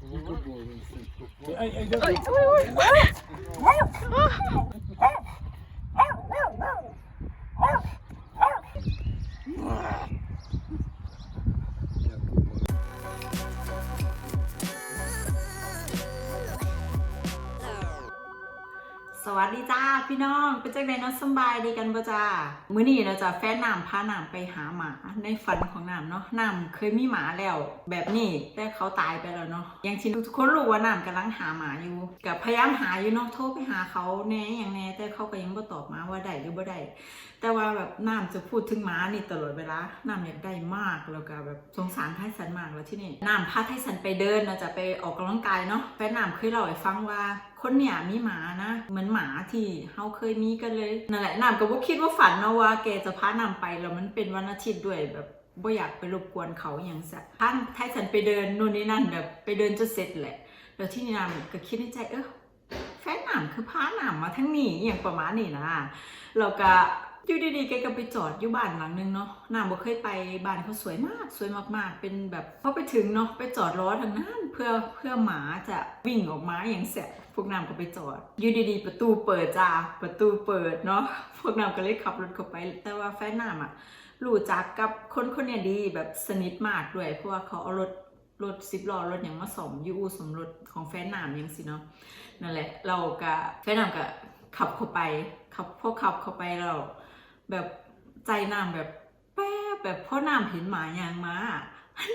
สวัสดีจ้าพี่น้องเป็นจังได๋เนาะสบายดีกันบ่จ้ามื้อนี้เราจะแฟนน้ำพาน้ำไปหาหมาในฝันของน้ำเนาะน้ำเคยมีหมาแล้วแบบนี้แต่เขาตายไปแล้วเนาะอย่างที่ทุกคนรู้ว่าน้ำกำลังหาหมาอยู่กับพยายามหาอยู่เนาะโทรไปหาเขาแน่อย่างแน่แต่เขาก็ยังบ่ตอบมาว่าได้หรือบ่ได้แต่ว่าแบบน้ำจะพูดถึงหมานี่ตลอดเวลาน้ำอยากได้มากแล้วก็แบบสงสารไทสันมากแล้วที่นี่น้ำพาไทสันไปเดินเราจะไปออกกำลังกายเนาะแฟนน้ำเคยเล่าให้ฟังว่าคนเนี่ยมีหมานะเหมือนหมาที่เขาเคยมีกันเลยนั่นแหละน้ำก็บ่คิดว่าฝันนะว่าแกจะพาน้ำไปแล้วมันเป็นวันอาทิตย์ด้วยแบบบ่อยากไปรบกวนเขาอย่างซะท่านไทสันไปเดินนู่นนี่นั่นแบบไปเดินจนเสร็จแหละแล้วที่นี่น้ำก็คิดในใจแฟนน้ำคือพาน้ำมาทั้งนี้อย่างประมาณนี้นะแล้วก็อยู่ดีๆแกก็ไปจอดอยู่บ้านหลังนึงเนาะน้ำบ่เคยไปบ้านเขาสวยมากสวยมากๆเป็นแบบพอไปถึงเนาะไปจอดรอทางนั้นเพื่อหมาจะวิ่งออกมาอย่างเสร็จพวกน้ำก็ไปจอดอยู่ดีๆประตูเปิดจ้าประตูเปิดเนาะพวกน้ำก็เลยขับรถเข้าไปแต่ว่าแฟนน้ำรู้จักกับคนเนี่ยดีแบบสนิทมากด้วยเพราะว่าเขาเอารถ10 ล้อรถอย่างมาส่งยูอูสมรถของแฟนน้ำอย่างสิเนาะนั่นแหละเราก็แฟนน้ำก็ขับเข้าไปขับเข้าไปเราแบบใจน้ำแบบแป๊บแบบพ่อน้ำเห็นหมาอย่างมา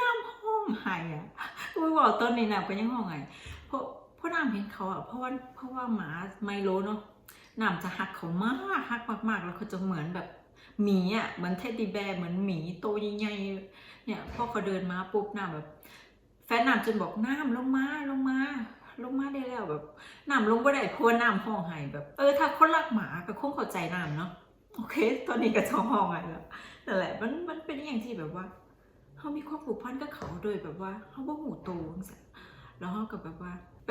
น้ำห้องไห้อุ้ยบอกตอนนี้น้ำก็ยังห้องไห้เพราะน้ำเห็นเขาเพราะว่าหมาไมโลเนาะน้ำจะหักเขามากหักมากแล้วเขาจะเหมือนแบบหมีเหมือนเท็ดดี้แบร์เหมือนหมีโตใหญ่ๆเนี่ยพอเขาเดินมาปุ๊บน้ำแบบแฟนน้ำจนบอกน้ำลงมาได้แล้วแบบน้ำลงก็ได้เพราะน้ำห้องไห้แบบถ้าคนรักหมาก็คงเข้าใจน้ำเนาะโอเคตอนนี้ก็ท้องห้องไงแล้วนั่นแหละมันเป็นอย่างที่แบบว่าเขามีความผูกพันกับเขาโดยแบบว่าเขาบ่หูโตแล้วเขากับแบบว่าไป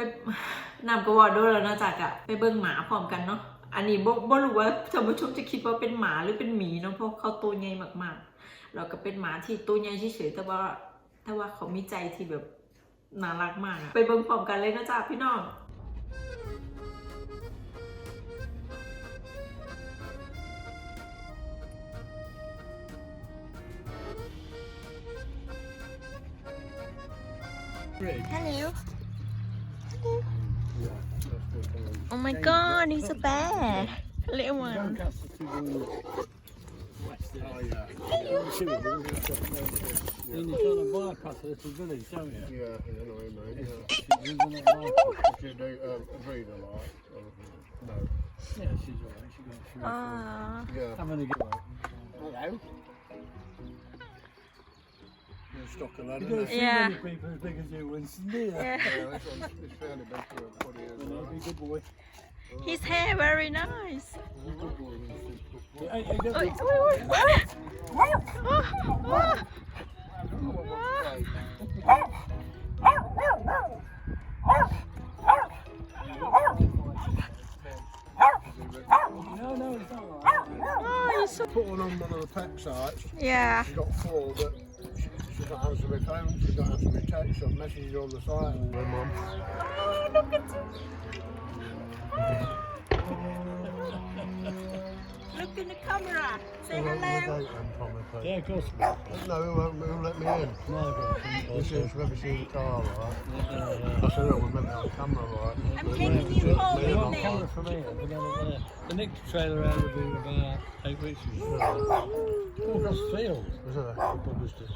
นำกระวอดด้วยแล้วนะจากไปเบิ่งหมาพร้อมกันเนาะอันนี้บ่รู้ว่าท่านผู้ชมจะคิดว่าเป็นหมาหรือเป็นหมีเนาะเพราะเขาตัวใหญ่มากๆแล้วก็เป็นหมาที่ตัวใหญ่เฉยๆแต่ว่าเขามีใจที่แบบน่ารักมากไปเบิ่งพร้อมกันเลยนะจ๊ะพี่น้องHello. Oh my god, he's a bear. A little one. Then you're trying to bypass a little village, don't you? Yeah, I know what you mean. If you do breed a lot, no. Yeah, she's alright. She's got Yeah. having a go. Hello. Stock a lot, isn't it? Yeah. Many people as big as you, Winston, do you? Yeah. Yeah, it's fairly big for what he is. Well, be a good boy. His hair very nice. Good boy, Winston. Hey, hey, don't Oi, be- oi, oi. I don't know what to say. No, it's not right. Oh, he's so... Put one on one of the pack sites. Yeah. She's got 4, but she doesn't answer my phone, she doesn't answer my text, so messages on the site. My mum. Oh, look at him. Look in the camera. Say hello. Yeah, of course. No, he won't let me in. No, of course. He says, let me see the car, right? I said, oh, we're meant to have a camera, right? I'm taking you home They're on with camera me. from here, but they're not there. The next trailer out will be about 8 weeks ago. All across the field. Was it? Published it.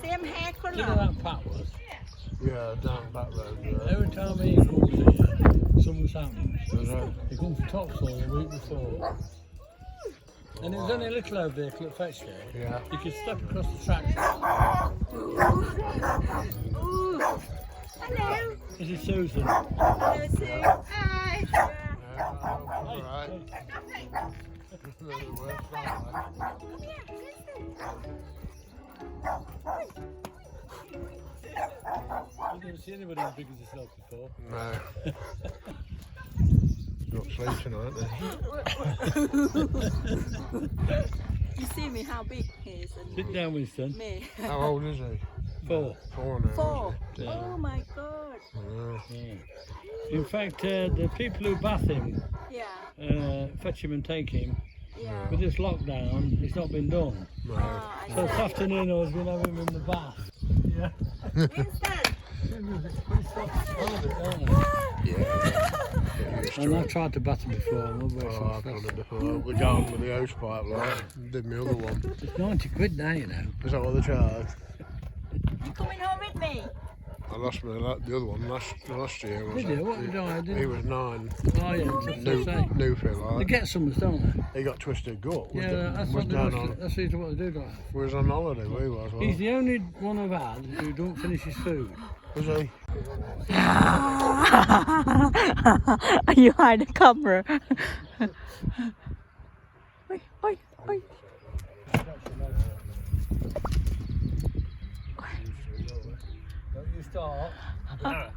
Same hair Do you know colour. that Pat was? Yeah, down back road, yeah. Every time he comes here, something's happened. Was it? He come for topsoil the week before. And it was only a little old vehicle that fetched it. Yeah. You could step across the tracks. Ooh. Hello. This is Susan. Hello, Sue. Hi. Yeah, alright. The worst time, I've never seen anybody as big as yourself before. No. Not sleep tonight, then. You see me how big he is and Sit down, Winston. me. How old is he? 4. 4 now. Four. Yeah. Oh my god. Yeah. In fact, the people who bath him, Yeah. fetch him and take him, Yeah. with this lockdown, it's not been done. No. I So this afternoon I was going to have him in the bath. Yeah. Winston. Yeah. And I've tried to bath him before. I'm not very Oh, I've done successful. it before. We got with the house pipe, like, did my other one. It's 90 quid now, you know. Is that what they charge? You coming home with me? I lost my the other one last year. Did you? What did I do? He was 9. Oh, yeah, that's what I say. New fit, They like. get some, don't they? He got twisted gut. Yeah, that's what they do. That's usually what they do, don't they? We was on holiday, we was. He's the only one I've had who don't finish his food. Was he? You hide the camera. Oi. Don't you start? No.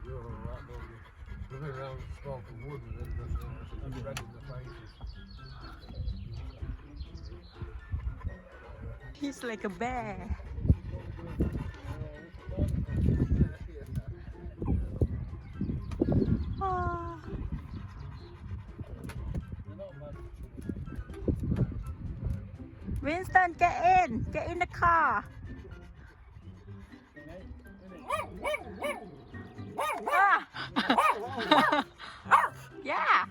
You're all right, don't you? We've been around smoking wood with him, and red in the faces. He's like a bear. Ah. Winston, get in the car. Ah. Yeah.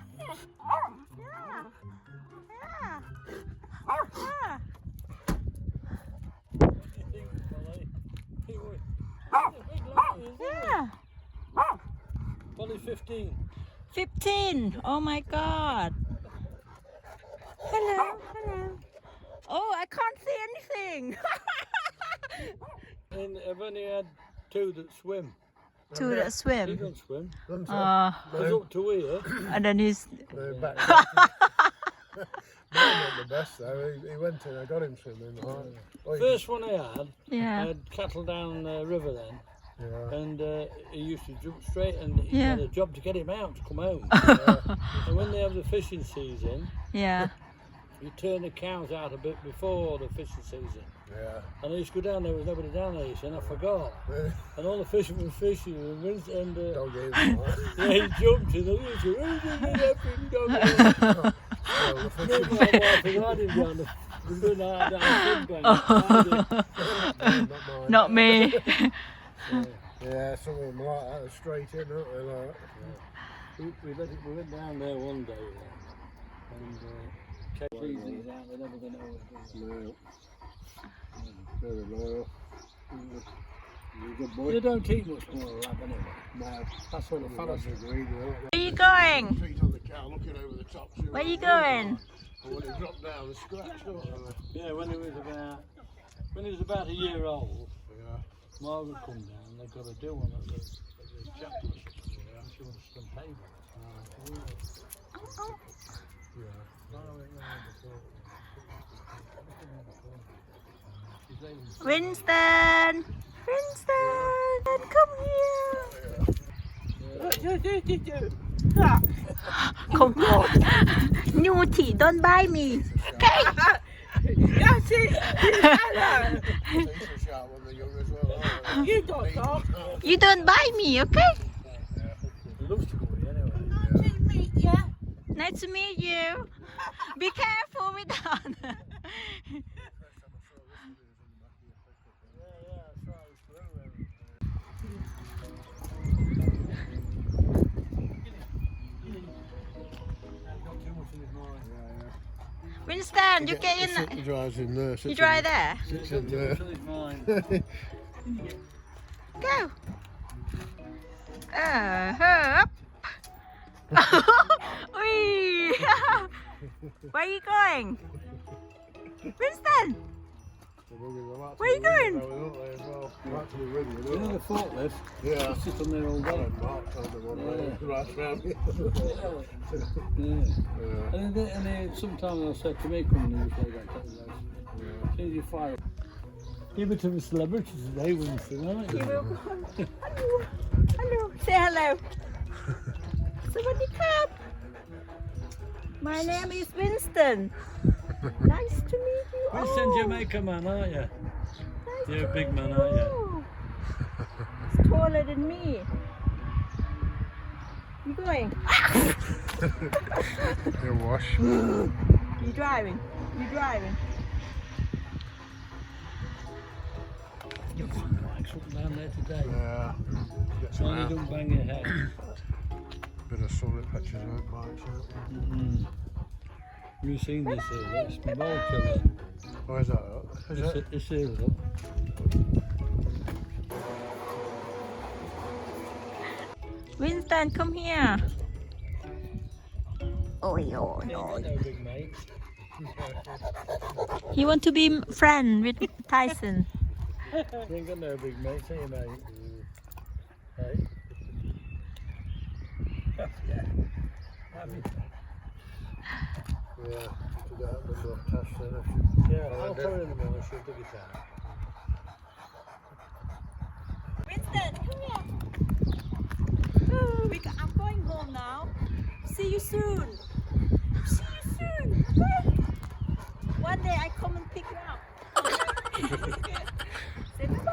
Yeah. Only 15. 15. Oh my God. Hello. Oh, I can't see anything. And I've only had 2 that swim. To the He swim. don't swim. Doesn't he? He's up to here. And then he's. They're back. Mine wasn't the best though. He went in. I got him swimming. Like, First one I had, I Yeah. had cattle down the river then, yeah. and he used to jump straight, and he Yeah. had a job to get him out to come home. And when they have the fishing season, Yeah. you turn the cows out a bit before the fishing season. Yeah. And I used to go down there, there was nobody down there, and I forgot. And all the fishermen were fishing, and Dog ate him. yeah, he jumped in, and he was going, Well, the me fish and my wife was hiding down the doing that swim bank. Not me. Yeah, some of them like that. They're straight in, aren't they? Like. We went down there one day, and kept leaving these out. They're never going to know what it is. No. Very loyal. He's a good boy. They don't eat much more lab anyway. No. That's what the fellas That's agreed with it. Where you going? Feet on the cow, looking over the top. Where you going? And when he dropped down, they scratched, don't they? Yeah, when he was about a year old, Yeah. Margaret come down. They got to do one at the chapel. Yeah, she wants some paper. Winston, come here. Come on. Naughty, don't bite me. Okay? Teeth are sharp when they're young as well, aren't they? You don't bite me, okay? He loves to go here anyway. Nice to meet you. Be careful with that. Winston, you get in. He drives in there. You dry there. Sits in there. Till it's mine. Go. Up. Wee. Where are you going? Winston, where are you going? You know the forklift? Yeah. I sit on there all day. Mark told them one day. Right round here. Yeah. And then sometimes I said to me, come and you play that kind of those. As soon as you fire. You're a bit of a celebrity today, Winston, aren't you? Hello. Say hello. Sawadee krap. My name is Winston. Nice to meet you all. Winston, Jamaica man, aren't you? Nice You're a big man, aren't you? It's taller than me. You going? You wash. You driving? You driving? You're fine, relax up and down there today. Yeah. Get So some you out. don't bang your head. Bit of sunlit patches out bikes out. You've seen this here, that's my ball killer. Oh, is that up? Is it? It's here, look. Winston, come here. Oh, No big mate. He want to be friend with Tyson. You ain't got no big mates, have you, mate? Hey? Yeah. Yeah. To get up and go test then. Yeah, I'll put it in the middle, she'll dig it out. Winston, come here. I'm going home now. See you soon. See you soon. Okay? One day I come and pick you up. Say bye.